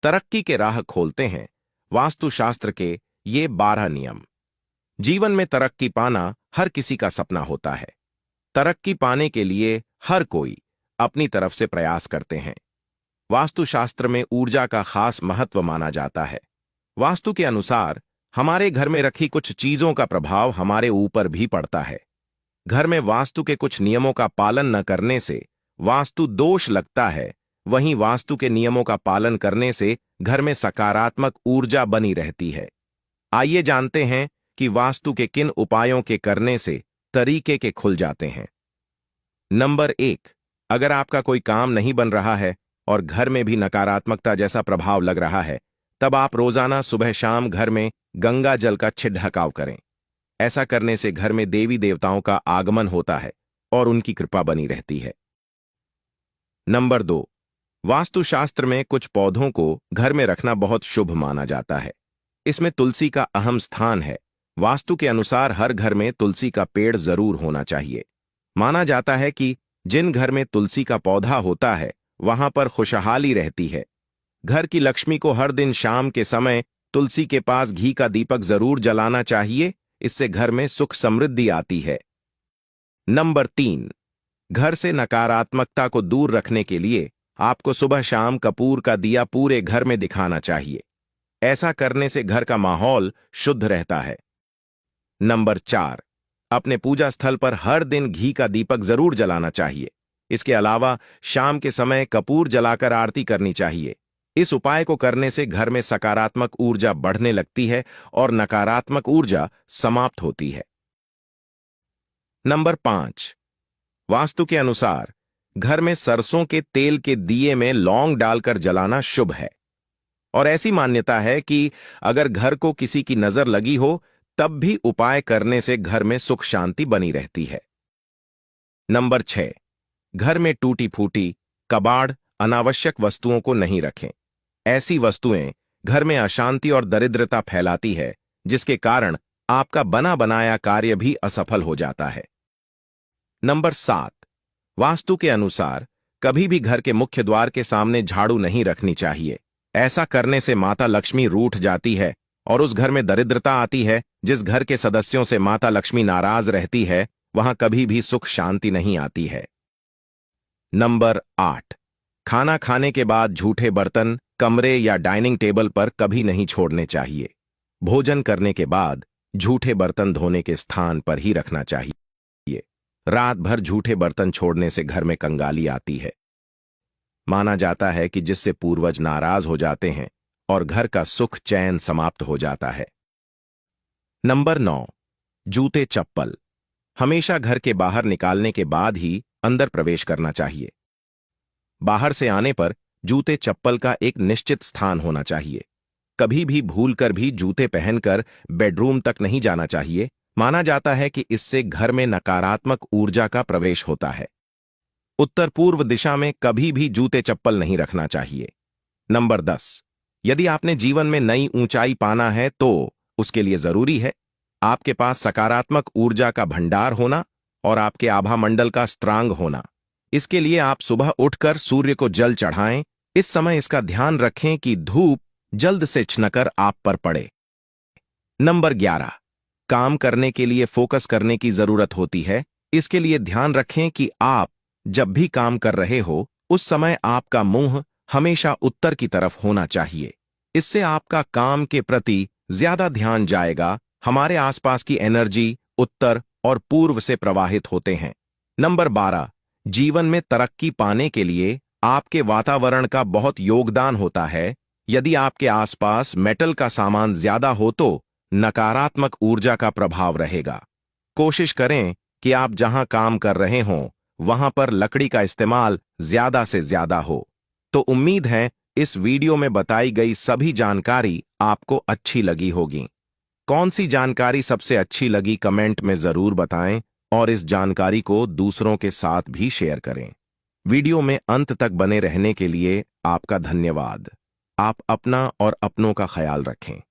तरक्की के राह खोलते हैं वास्तुशास्त्र के ये 12 नियम। जीवन में तरक्की पाना हर किसी का सपना होता है। तरक्की पाने के लिए हर कोई अपनी तरफ से प्रयास करते हैं। वास्तुशास्त्र में ऊर्जा का खास महत्व माना जाता है। वास्तु के अनुसार हमारे घर में रखी कुछ चीजों का प्रभाव हमारे ऊपर भी पड़ता है। घर में वास्तु के कुछ नियमों का पालन न करने से वास्तु दोष लगता है, वहीं वास्तु के नियमों का पालन करने से घर में सकारात्मक ऊर्जा बनी रहती है। आइए जानते हैं कि वास्तु के किन उपायों के करने से तरीके के खुल जाते हैं। नंबर 1, अगर आपका कोई काम नहीं बन रहा है और घर में भी नकारात्मकता जैसा प्रभाव लग रहा है, तब आप रोजाना सुबह शाम घर में गंगा जल का छिड़काव करें। ऐसा करने से घर में देवी देवताओं का आगमन होता है और उनकी कृपा बनी रहती है। नंबर 2, वास्तुशास्त्र में कुछ पौधों को घर में रखना बहुत शुभ माना जाता है। इसमें तुलसी का अहम स्थान है। वास्तु के अनुसार हर घर में तुलसी का पेड़ जरूर होना चाहिए। माना जाता है कि जिन घर में तुलसी का पौधा होता है वहां पर खुशहाली रहती है। घर की लक्ष्मी को हर दिन शाम के समय तुलसी के पास घी का दीपक जरूर जलाना चाहिए। इससे घर में सुख समृद्धि आती है। नंबर 3, घर से नकारात्मकता को दूर रखने के लिए आपको सुबह शाम कपूर का दिया पूरे घर में दिखाना चाहिए। ऐसा करने से घर का माहौल शुद्ध रहता है। नंबर 4, अपने पूजा स्थल पर हर दिन घी का दीपक जरूर जलाना चाहिए। इसके अलावा शाम के समय कपूर जलाकर आरती करनी चाहिए। इस उपाय को करने से घर में सकारात्मक ऊर्जा बढ़ने लगती है और नकारात्मक ऊर्जा समाप्त होती है। नंबर 5, वास्तु के अनुसार घर में सरसों के तेल के दिए में लौंग डालकर जलाना शुभ है और ऐसी मान्यता है कि अगर घर को किसी की नजर लगी हो तब भी उपाय करने से घर में सुख शांति बनी रहती है। नंबर 6, घर में टूटी फूटी कबाड़ अनावश्यक वस्तुओं को नहीं रखें। ऐसी वस्तुएं घर में अशांति और दरिद्रता फैलाती है, जिसके कारण आपका बना बनाया कार्य भी असफल हो जाता है। नंबर 7, वास्तु के अनुसार कभी भी घर के मुख्य द्वार के सामने झाड़ू नहीं रखनी चाहिए। ऐसा करने से माता लक्ष्मी रूठ जाती है और उस घर में दरिद्रता आती है। जिस घर के सदस्यों से माता लक्ष्मी नाराज रहती है वहां कभी भी सुख शांति नहीं आती है। नंबर 8, खाना खाने के बाद झूठे बर्तन कमरे या डाइनिंग टेबल पर कभी नहीं छोड़ने चाहिए। भोजन करने के बाद झूठे बर्तन धोने के स्थान पर ही रखना चाहिए। रात भर झूठे बर्तन छोड़ने से घर में कंगाली आती है। माना जाता है कि जिससे पूर्वज नाराज हो जाते हैं और घर का सुख चैन समाप्त हो जाता है। नंबर 9, जूते चप्पल हमेशा घर के बाहर निकालने के बाद ही अंदर प्रवेश करना चाहिए। बाहर से आने पर जूते चप्पल का एक निश्चित स्थान होना चाहिए। कभी भी भूलकर भी जूते पहनकर बेडरूम तक नहीं जाना चाहिए। माना जाता है कि इससे घर में नकारात्मक ऊर्जा का प्रवेश होता है। उत्तर पूर्व दिशा में कभी भी जूते चप्पल नहीं रखना चाहिए। नंबर 10, यदि आपने जीवन में नई ऊंचाई पाना है तो उसके लिए जरूरी है आपके पास सकारात्मक ऊर्जा का भंडार होना और आपके आभा मंडल का स्ट्रांग होना। इसके लिए आप सुबह उठकर सूर्य को जल चढ़ाएं। इस समय इसका ध्यान रखें कि धूप जल्द से छिनकर आप पर पड़े। नंबर 11, काम करने के लिए फोकस करने की जरूरत होती है। इसके लिए ध्यान रखें कि आप जब भी काम कर रहे हो उस समय आपका मुंह हमेशा उत्तर की तरफ होना चाहिए। इससे आपका काम के प्रति ज्यादा ध्यान जाएगा। हमारे आसपास की एनर्जी उत्तर और पूर्व से प्रवाहित होते हैं। नंबर 12, जीवन में तरक्की पाने के लिए आपके वातावरण का बहुत योगदान होता है। यदि आपके आसपास मेटल का सामान ज्यादा हो तो नकारात्मक ऊर्जा का प्रभाव रहेगा। कोशिश करें कि आप जहां काम कर रहे हों वहां पर लकड़ी का इस्तेमाल ज्यादा से ज्यादा हो। तो उम्मीद है इस वीडियो में बताई गई सभी जानकारी आपको अच्छी लगी होगी। कौन सी जानकारी सबसे अच्छी लगी कमेंट में जरूर बताएं और इस जानकारी को दूसरों के साथ भी शेयर करें। वीडियो में अंत तक बने रहने के लिए आपका धन्यवाद। आप अपना और अपनों का ख्याल रखें।